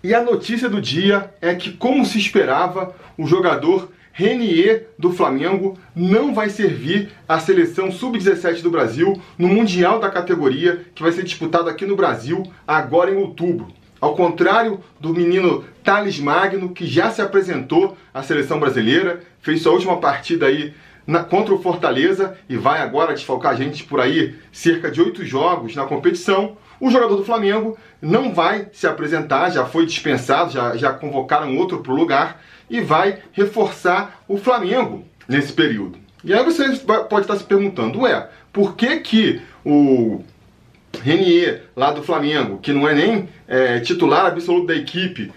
E a notícia do dia é que, como se esperava, o jogador Renier do Flamengo não vai servir a seleção sub-17 do Brasil no Mundial da categoria, que vai ser disputado aqui no Brasil agora em outubro. Ao contrário do menino Thales Magno, que já se apresentou à seleção brasileira, fez sua última partida aí contra o Fortaleza e vai agora desfalcar a gente por aí cerca de 8 jogos na competição. O jogador do Flamengo não vai se apresentar, já foi dispensado, já convocaram outro para o lugar e vai reforçar o Flamengo nesse período. E aí você pode estar se perguntando, por que o Renier lá do Flamengo, que não é nem titular absoluto da equipe,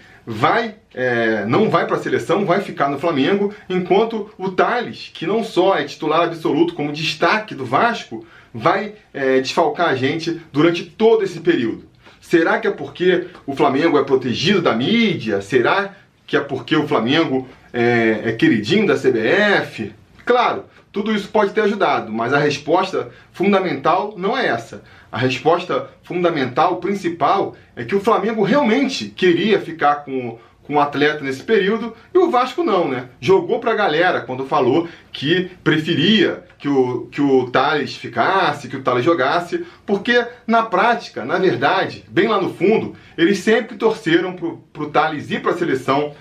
não vai para a seleção, vai ficar no Flamengo, enquanto o Thales, que não só é titular absoluto, como destaque do Vasco, vai desfalcar a gente durante todo esse período? Será que é porque o Flamengo é protegido da mídia? Será que é porque o Flamengo é queridinho da CBF? Claro, tudo isso pode ter ajudado, mas a resposta fundamental não é essa. A resposta fundamental, principal, é que o Flamengo realmente queria ficar com o atleta nesse período e o Vasco não, né? Jogou pra galera quando falou que preferia que o Thales ficasse, que o Thales jogasse, porque na prática, na verdade, bem lá no fundo, eles sempre torceram pro Thales ir pra seleção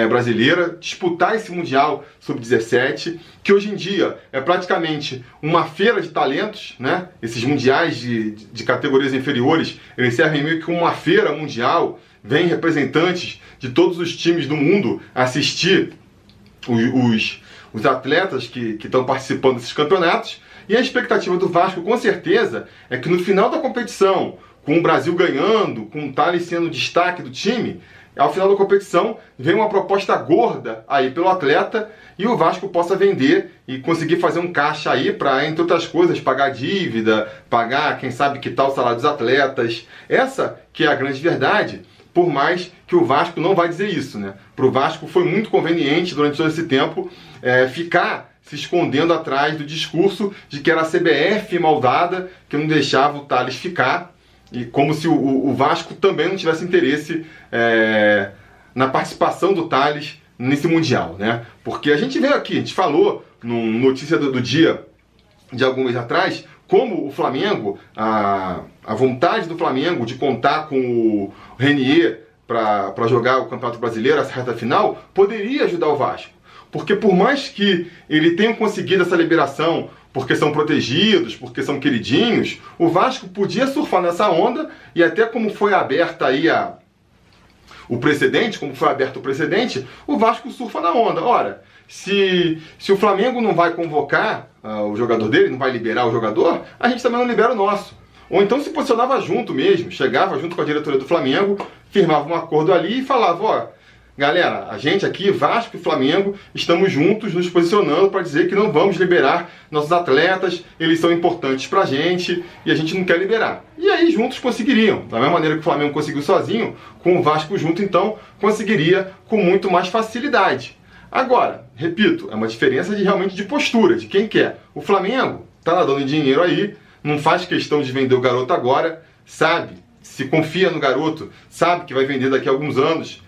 brasileira, disputar esse Mundial Sub-17, que hoje em dia é praticamente uma feira de talentos, né? Esses mundiais de categorias inferiores, eles servem meio que uma feira mundial, vem representantes de todos os times do mundo assistir os atletas que estão participando desses campeonatos, e a expectativa do Vasco, com certeza, é que no final da competição, com o Brasil ganhando, com o Thales sendo destaque do time, ao final da competição, vem uma proposta gorda aí pelo atleta e o Vasco possa vender e conseguir fazer um caixa aí para, entre outras coisas, pagar dívida, pagar, quem sabe, que tal o salário dos atletas. Essa que é a grande verdade, por mais que o Vasco não vai dizer isso, né? Para o Vasco foi muito conveniente, durante todo esse tempo, ficar se escondendo atrás do discurso de que era a CBF maldada, que não deixava o Thales ficar, e como se o Vasco também não tivesse interesse na participação do Thales nesse Mundial, né? Porque a gente veio aqui, a gente falou no notícia do dia de algum mês atrás, como o Flamengo, a vontade do Flamengo de contar com o Renier para jogar o Campeonato Brasileiro, essa reta final, poderia ajudar o Vasco. Porque por mais que ele tenha conseguido essa liberação porque são protegidos, porque são queridinhos, o Vasco podia surfar nessa onda, e até como foi aberta aí o precedente, o Vasco surfa na onda. Ora, se o Flamengo não vai convocar o jogador dele, não vai liberar o jogador, a gente também não libera o nosso. Ou então se posicionava junto mesmo, chegava junto com a diretoria do Flamengo, firmava um acordo ali e falava, galera, a gente aqui, Vasco e Flamengo, estamos juntos nos posicionando para dizer que não vamos liberar nossos atletas, eles são importantes pra gente e a gente não quer liberar. E aí juntos conseguiriam, da mesma maneira que o Flamengo conseguiu sozinho, com o Vasco junto, então, conseguiria com muito mais facilidade. Agora, repito, é uma diferença realmente de postura, de quem quer. O Flamengo tá nadando em dinheiro aí, não faz questão de vender o garoto agora, sabe, se confia no garoto, sabe que vai vender daqui a alguns anos,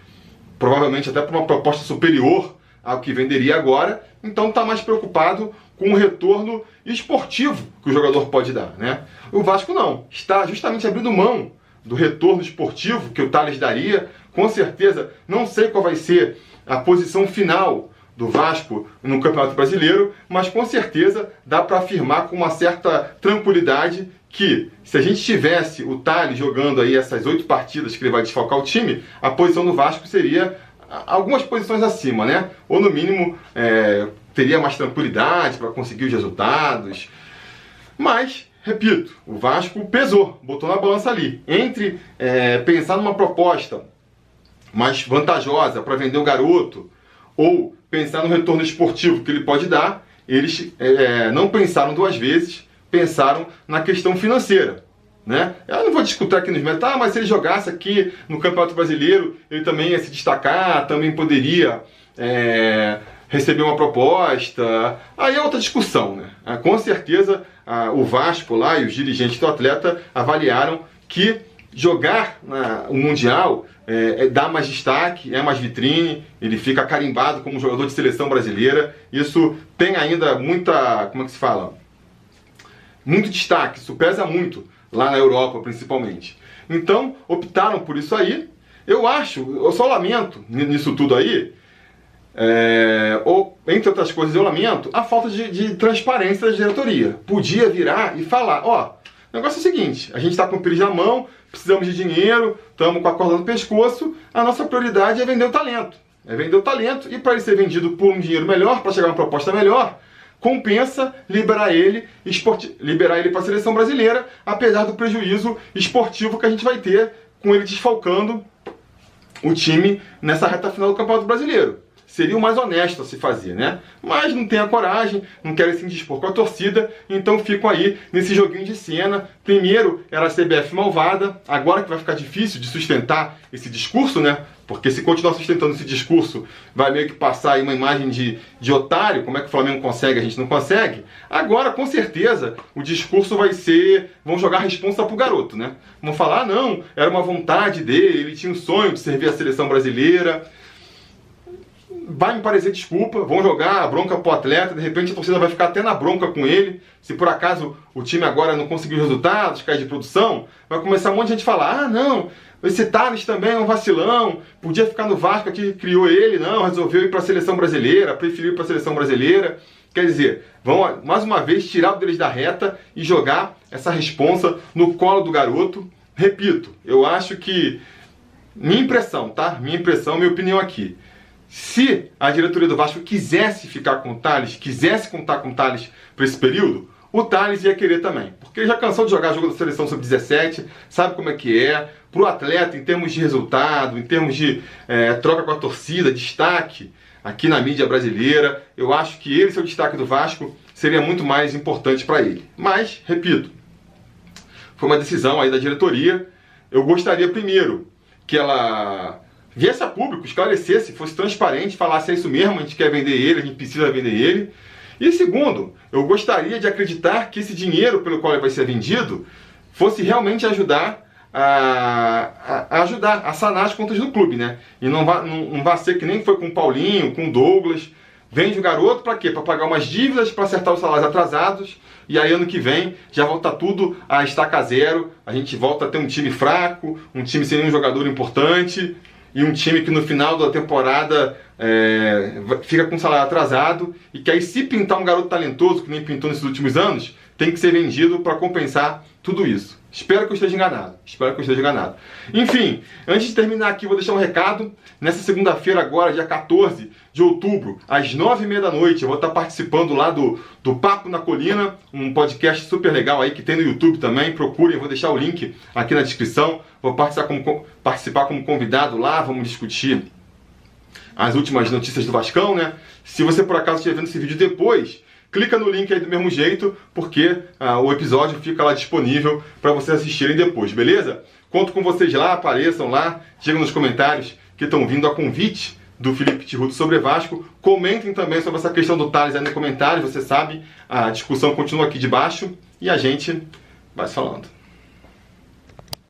provavelmente até por uma proposta superior ao que venderia agora, então está mais preocupado com o retorno esportivo que o jogador pode dar, né? O Vasco não, está justamente abrindo mão do retorno esportivo que o Thales daria. Com certeza, não sei qual vai ser a posição final do Vasco no Campeonato Brasileiro, mas com certeza dá para afirmar com uma certa tranquilidade que, se a gente tivesse o Thales jogando aí essas 8 partidas que ele vai desfalcar o time, a posição do Vasco seria algumas posições acima, né? Ou no mínimo teria mais tranquilidade para conseguir os resultados. Mas, repito, o Vasco pesou, botou na balança ali. Entre pensar numa proposta mais vantajosa para vender o garoto ou pensar no retorno esportivo que ele pode dar, eles não pensaram 2 vezes, pensaram na questão financeira, né? Eu não vou discutir aqui nos méritos, mas se ele jogasse aqui no Campeonato Brasileiro, ele também ia se destacar, também poderia receber uma proposta. Aí é outra discussão, né? Com certeza o Vasco lá e os dirigentes do atleta avaliaram que jogar o Mundial dá mais destaque, é mais vitrine, ele fica carimbado como jogador de seleção brasileira. Isso tem ainda muita, como é que se fala? Muito destaque, isso pesa muito lá na Europa principalmente. Então optaram por isso aí. Eu só lamento nisso tudo aí, ou entre outras coisas eu lamento a falta de transparência da diretoria. Podia virar e falar, ó, o negócio é o seguinte, a gente está com o pires na mão, precisamos de dinheiro, estamos com a corda no pescoço, a nossa prioridade é vender o talento. É vender o talento e para ele ser vendido por um dinheiro melhor, para chegar a uma proposta melhor, compensa liberar ele para a seleção brasileira, apesar do prejuízo esportivo que a gente vai ter com ele desfalcando o time nessa reta final do Campeonato Brasileiro. Seria o mais honesto a se fazer, né? Mas não tem a coragem, não querem se indispor com a torcida, então ficam aí nesse joguinho de cena. Primeiro era a CBF malvada, agora que vai ficar difícil de sustentar esse discurso, né? Porque se continuar sustentando esse discurso, vai meio que passar aí uma imagem de otário, como é que o Flamengo consegue, a gente não consegue. Agora, com certeza, o discurso vai ser, vão jogar a responsa pro garoto, né? Vão falar, não, era uma vontade dele, ele tinha um sonho de servir a seleção brasileira. Vai me parecer desculpa, vão jogar a bronca pro atleta, de repente a torcida vai ficar até na bronca com ele. Se por acaso o time agora não conseguiu resultados, cai de produção, vai começar um monte de gente a falar, ah não, esse Thales também é um vacilão, podia ficar no Vasco que criou ele, não, resolveu ir para a seleção brasileira, preferiu ir para a seleção brasileira. Quer dizer, vão mais uma vez tirar o deles da reta e jogar essa responsa no colo do garoto. Repito, eu acho que, minha impressão, tá? Minha impressão, minha opinião aqui. Se a diretoria do Vasco quisesse ficar com o Thales, quisesse contar com o Thales para esse período, o Thales ia querer também. Porque ele já cansou de jogar jogo da seleção sub-17, sabe como é que é. Para o atleta, em termos de resultado, em termos de troca com a torcida, destaque aqui na mídia brasileira, eu acho que ele ser o destaque do Vasco seria muito mais importante para ele. Mas, repito, foi uma decisão aí da diretoria. Eu gostaria primeiro que ela viesse a público, esclarecesse, fosse transparente, falasse é isso mesmo, a gente quer vender ele, a gente precisa vender ele. E segundo, eu gostaria de acreditar que esse dinheiro pelo qual ele vai ser vendido fosse realmente ajudar a sanar as contas do clube, né? E não vai ser que nem foi com o Paulinho, com o Douglas. Vende o garoto para quê? Para pagar umas dívidas, para acertar os salários atrasados, e aí ano que vem já volta tudo a estaca zero, a gente volta a ter um time fraco, um time sem nenhum jogador importante, e um time que no final da temporada fica com salário atrasado, e que aí se pintar um garoto talentoso, que nem pintou nesses últimos anos, tem que ser vendido para compensar tudo isso. Espero que eu esteja enganado. Espero que eu esteja enganado. Enfim, antes de terminar aqui, vou deixar um recado. Nessa segunda-feira agora, dia 14 de outubro, às 9h30 da noite, eu vou estar participando lá do Papo na Colina, um podcast super legal aí que tem no YouTube também. Procurem, eu vou deixar o link aqui na descrição. Vou participar como convidado lá, vamos discutir as últimas notícias do Vascão, né? Se você por acaso estiver vendo esse vídeo depois, clica no link aí do mesmo jeito, porque o episódio fica lá disponível para vocês assistirem depois, beleza? Conto com vocês lá, apareçam lá, digam nos comentários que estão vindo a convite do Felipe Tiruto sobre Vasco. Comentem também sobre essa questão do Thales aí nos comentários, você sabe, a discussão continua aqui de baixo e a gente vai se falando.